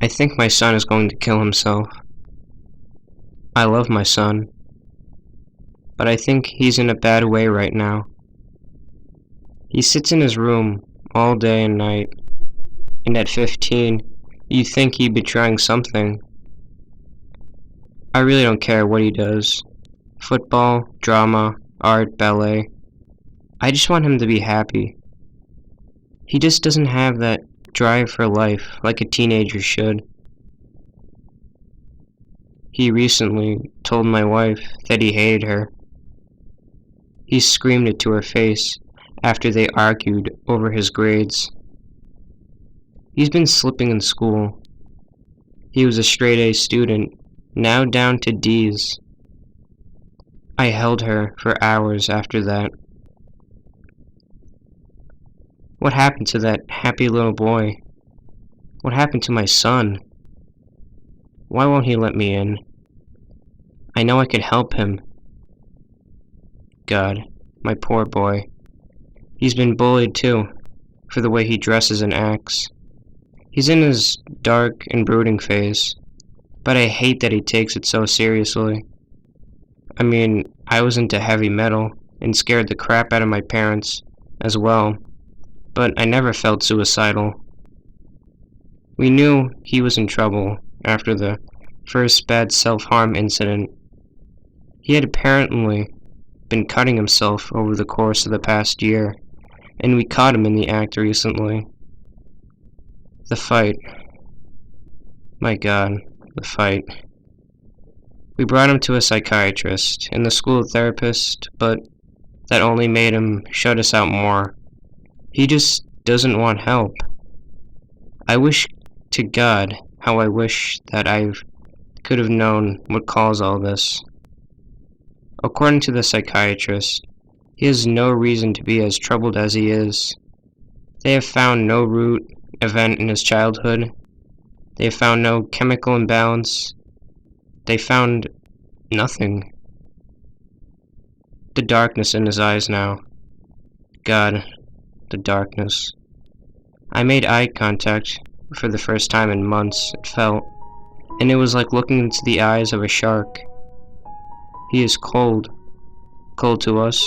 I think my son is going to kill himself. I love my son, but I think he's in a bad way right now. He sits in his room all day and night, and at 15, you'd think he'd be trying something. I really don't care what he does. Football, drama, art, ballet. I just want him to be happy. He just doesn't have that drive for life like a teenager should. He recently told my wife that he hated her. He screamed it to her face after they argued over his grades. He's been slipping in school. He was a straight A student, now down to D's. I held her for hours after that. What happened to that happy little boy? What happened to my son? Why won't he let me in? I know I could help him. God, my poor boy. He's been bullied too, for the way he dresses and acts. He's in his dark and brooding phase, but I hate that he takes it so seriously. I mean, I was into heavy metal and scared the crap out of my parents as well, but I never felt suicidal. We knew he was in trouble after the first bad self-harm incident. He had apparently been cutting himself over the course of the past year, and we caught him in the act recently. The fight. My God, the fight. We brought him to a psychiatrist and the school therapist, but that only made him shut us out more. He just doesn't want help. I wish to God how I wish that I could have known what caused all this. According to the psychiatrist, he has no reason to be as troubled as he is. They have found no root event in his childhood. They have found no chemical imbalance. They found nothing. The darkness in his eyes now. God, the darkness. I made eye contact for the first time in months, it felt, and it was like looking into the eyes of a shark. He is cold. Cold to us.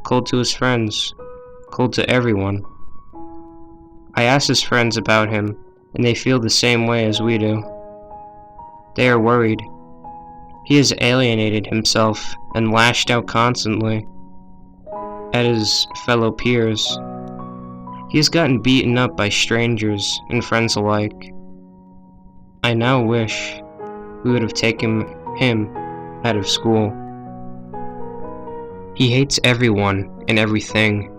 Cold to his friends. Cold to everyone. I asked his friends about him, and they feel the same way as we do. They are worried. He has alienated himself and lashed out constantly at his fellow peers. He has gotten beaten up by strangers and friends alike. I now wish we would have taken him out of school. He hates everyone and everything.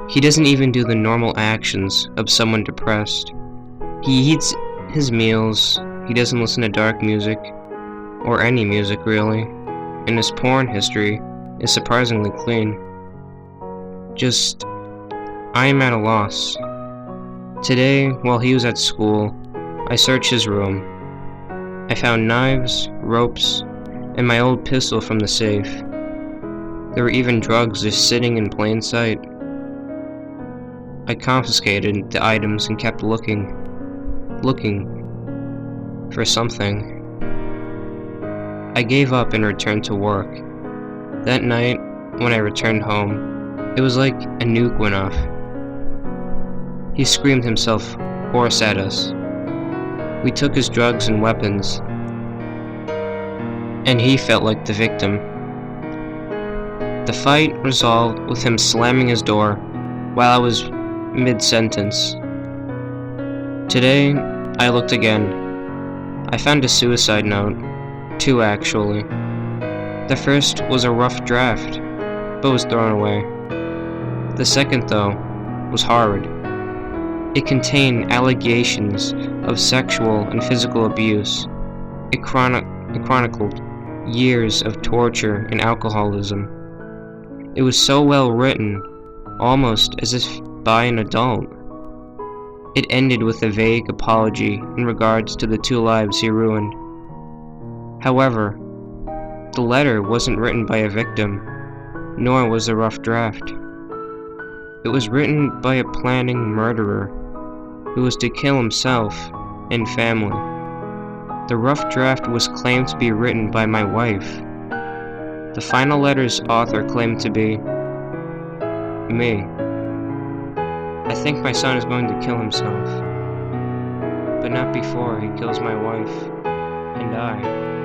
He doesn't even do the normal actions of someone depressed. He eats his meals, he doesn't listen to dark music, or any music really, and his porn history is surprisingly clean. Just, I am at a loss. Today, while he was at school, I searched his room. I found knives, ropes, and my old pistol from the safe. There were even drugs just sitting in plain sight. I confiscated the items and kept looking for something. I gave up and returned to work. That night, when I returned home, it was like a nuke went off. He screamed himself hoarse at us. We took his drugs and weapons, and he felt like the victim. The fight resolved with him slamming his door while I was mid-sentence. Today, I looked again. I found a suicide note. 2 actually. The first was a rough draft, but was thrown away. The second, though, was hard. It contained allegations of sexual and physical abuse. It chronicled years of torture and alcoholism. It was so well written, almost as if by an adult. It ended with a vague apology in regards to the 2 lives he ruined. However, the letter wasn't written by a victim, nor was the rough draft. It was written by a planning murderer who was to kill himself and family. The rough draft was claimed to be written by my wife. The final letter's author claimed to be me. I think my son is going to kill himself, but not before he kills my wife and I.